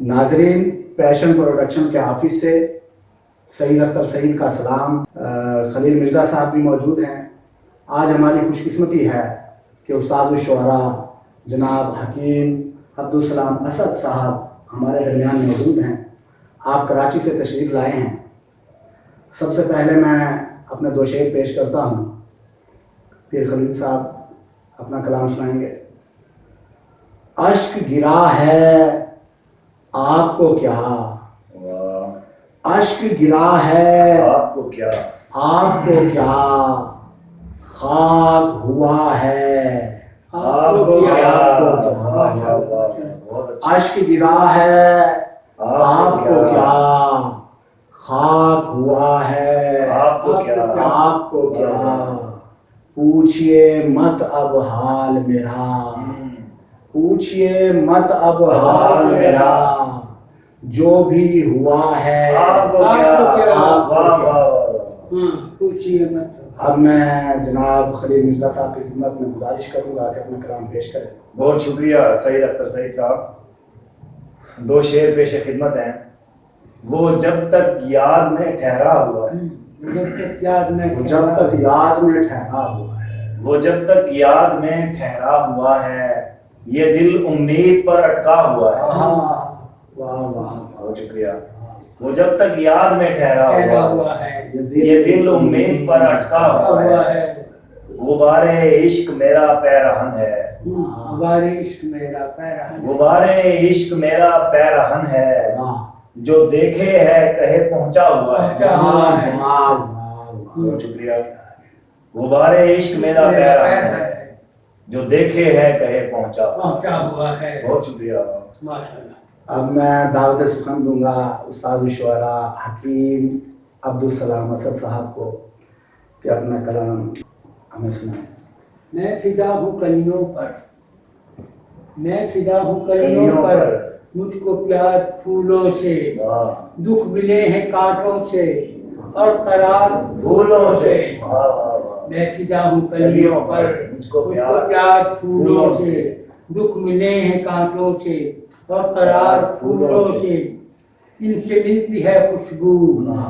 ناظرین، پیشن پروڈکشن کے آفس سے سعید اختر سعید کا سلام۔ خلیل مرزا صاحب بھی موجود ہیں۔ آج ہماری خوش قسمتی ہے کہ استاد الشعراء جناب حکیم عبدالسلام اسد صاحب ہمارے درمیان موجود ہیں۔ آپ کراچی سے تشریف لائے ہیں۔ سب سے پہلے میں اپنے دو شعر پیش کرتا ہوں، پھر خلیل صاحب اپنا کلام سنائیں گے۔ اشک گرا ہے آپ کو کیا، اشک گرا ہے آپ کو کیا، آپ کو کیا، خاک ہوا ہے آپ کو کیا، اشک گرا ہے آپ کو کیا، خاک ہوا ہے آپ کو کیا، آپ کو کیا، پوچھئے مت اب حال میرا، پوچھئے مت اب حال میرا، جو بھی ہوا ہے آپ کو کیا، آپ کو کیا۔ پوچھئے مت۔ اب میں جناب خلیل مرزا صاحب کی خدمت میں گزارش کروں گا کہ اپنا کلام پیش کریں۔ بہت شکریہ سعید اختر سعید صاحب۔ دو شعر پیش خدمت ہیں۔ وہ جب تک یاد میں ٹھہرا ہوا ہے، جب تک یاد میں وہ جب تک یاد میں ٹھہرا ہوا ہے، وہ جب تک یاد میں ٹھہرا ہوا ہے، یہ دل امید پر اٹکا ہوا ہے۔ واہ واہ، بہت شکریہ۔ وہ جب تک یاد میں ٹھہرا ہوا ہے، ہے یہ دل امید پر اٹکا ہوا ہے۔ غبار عشق میرا پیرہن ہے، غبار عشق میرا پیرہن، غبار عشق میرا پیرہن ہے، جو دیکھے ہے کہے پہنچا ہوا ہے۔ بہت شکریہ۔ غبار عشق میرا پیرہن ہے، جو دیکھے ہے کہے پہنچا ہوا ہے۔ بہت شکریہ۔ ماشاءاللہ۔ اب میں دعوت سخن دوں گا استاد الشعراء حکیم عبدالسلام اسد صاحب کو کہ اپنا کلام ہمیں سنائیں۔ میں فدا ہوں کلیوں پر، میں فدا ہوں کلیوں پر، مجھ کو پیار پھولوں سے، دکھ ملے ہیں کانٹوں سے اور قرار پھولوں سے۔ میں فدا ہوں کلیوں پر، مجھ کو پیار پھولوں سے، دکھ ملے ہیں کانٹوں سے اور قرار پھولوں سے۔ ان سے ملتی ہے خوشبو،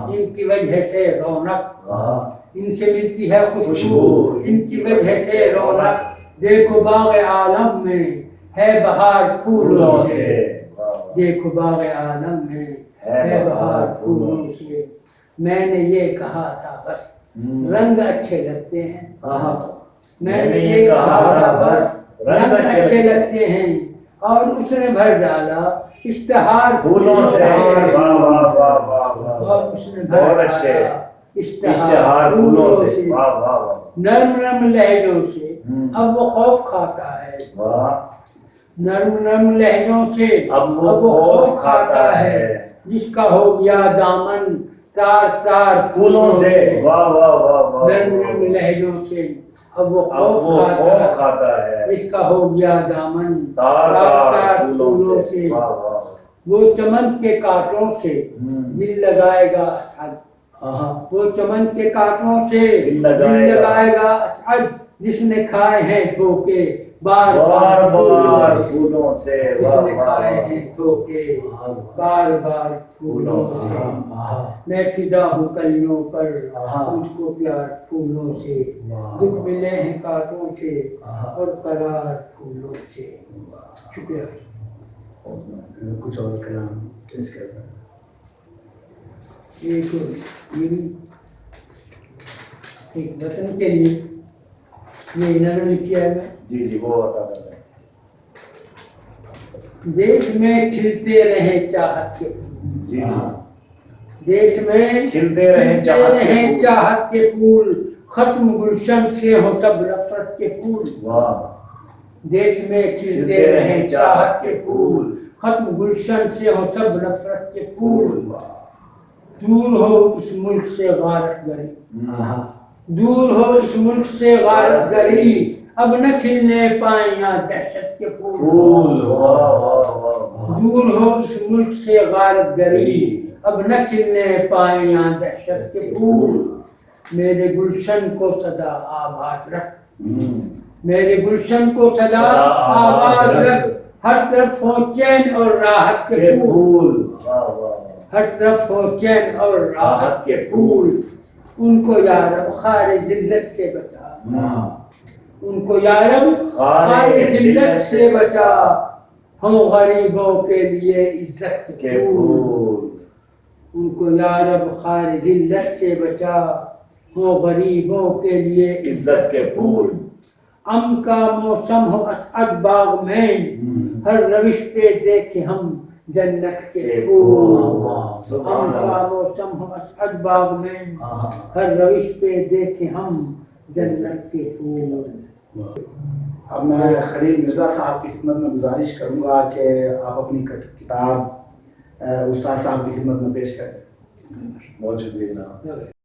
ان کی وجہ سے رونق، ان سے ملتی ہے خوشبو، ان کی وجہ سے رونق۔ دیکھو باغ عالم میں ہے بہار پھولوں سے، دیکھو باغ عالم میں ہے بہار پھولوں سے۔ میں نے یہ کہا تھا بس رنگ اچھے لگتے ہیں، میں نے یہ کہا تھا بس رنگ اچھے لگتے ہیں، اور اس نے بھر ڈالا اشتہار پھولوں سے۔ اور اس نے بھر بہت اچھے، ڈالا اشتہار پھولوں سے۔ نرم نرم لہجوں سے اب وہ خوف کھاتا ہے، نرم نرم لہجوں سے اب وہ خوف کھاتا ہے، جس کا ہو گیا دامن تار تار پھولوں سے۔ نرم نرم لہجوں سے اب وہ خوف کھاتا ہے، جس کا ہو گیا دامن تار تار پھولوں سے۔ وہ چمن کے کانٹوں سے دل لگائے گا اسعد، وہ چمن کے کانٹوں سے دل لگائے گا اسعد، جس نے کھائے ہیں دھوکے بار بار پھولوں سے، جس نے کھائے ہیں دھوکے بار بار پھولوں سے۔ میں فدا ہوں کلیوں پر، مجھ کو پیار پھولوں سے، دکھ ملے ہیں کانٹوں سے اور قرار پھولوں سے۔ شکریہ۔ کچھ اور کلام پیش کرتا ہوں۔ ایک وطن کے لیے یہ انہوں نے لکھا ہے۔ جی وہ عطا کرتا ہے۔ دیش میں کھلتے رہے چاہت کے، جی دیش میں کھلتے رہے چاہت کے پھول، ختم گلشن سے ہو سب نفرت کے پھول۔ دیش میں کھلتے رہے چاہت کے پھول، ختم گلشن سے ہو سب نفرت کے پھول۔ دور ہو اس ملک سے غارت گری، دور ہو اس ملک سے غارت گری، اب نہ کھلنے پائیں یہاں دہشت کے پھول۔ دور ہو اس ملک سے غارت گری، اب نہ کھلنے پائیں یہاں دہشت کے پھول۔ میرے گلشن کو سدا آباد رکھ، میرے گلشن کو سدا آباد رکھ، ہر طرف ہو چین اور راحت کے کے پھول، پھول، واہ واہ، ہر طرف ہو چین اور راحت کے پھول، ان کو یا رب خار ذلت سے بچا، ان کو یا رب خار ذلت سے بچا، ہم غریبوں کے لیے عزت کے کے پھول، پھول، ان کو یا رب خار ذلت سے بچا، ہو غریبوں کے لیے عزت کے پھول، ام کا موسم ہو اسعد باغ میں، ہر روش پہ دیکھیں ہم جنت کے پھول، ام کا موسم ہو اسعد باغ میں، ہر روش پہ دیکھیں ہم جنت کے پھول۔ اب میں خلیل مرزا صاحب کی خدمت میں گزارش کروں گا کہ آپ اپنی کتاب استاد صاحب کی خدمت میں پیش کریں۔ بہت شکریہ جناب۔